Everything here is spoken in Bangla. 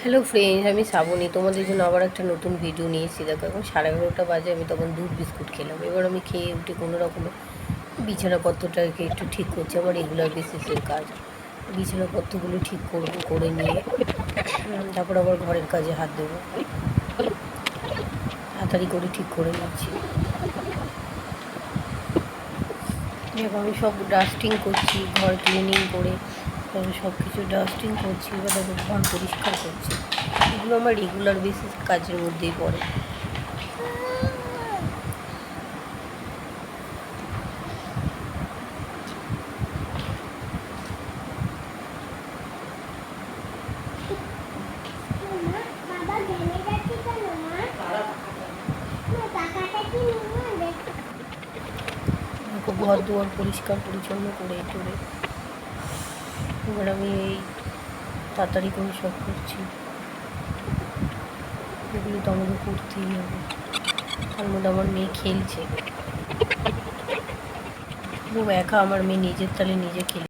হ্যালো ফ্রেন্ডস, আমি শ্রাবণী। তোমাদের জন্য আবার একটা নতুন ভিডিও নিয়েছি। দেখো, এখন 11:30 বাজে। আমি তখন দুধ বিস্কুট খেলাম। এবার আমি খেয়ে উঠে কোনো রকমে বিছানাপত্রটাকে একটু ঠিক করছি। আমার রেগুলার বেসিসের কাজ। বিছানাপত্রগুলো ঠিক করবো, করে নিয়ে তারপর আবার ঘরের কাজে হাত দেবো। তাড়াতাড়ি করে ঠিক করে নিচ্ছি। দেখো, আমি সব ডাস্টিং করছি, ঘর ক্লিনিং করে সব কিছু ডাস্টিং করছি। এবার দেখো, ঘর পরিষ্কার করছি। এগুলো আমার রেগুলার বেসিস কাজের মধ্যেই পড়ে। ঘর দুয়ার পরিষ্কার পরিচ্ছন্ন করে টরে এবার আমি এই তাড়াতাড়ি করে সব করছি। এগুলো তো আমাকে করতেই হবে। তার মধ্যে আমার মেয়ে খেলছে। খুব একা আমার মেয়ে নিজের তালে নিজে খেলে।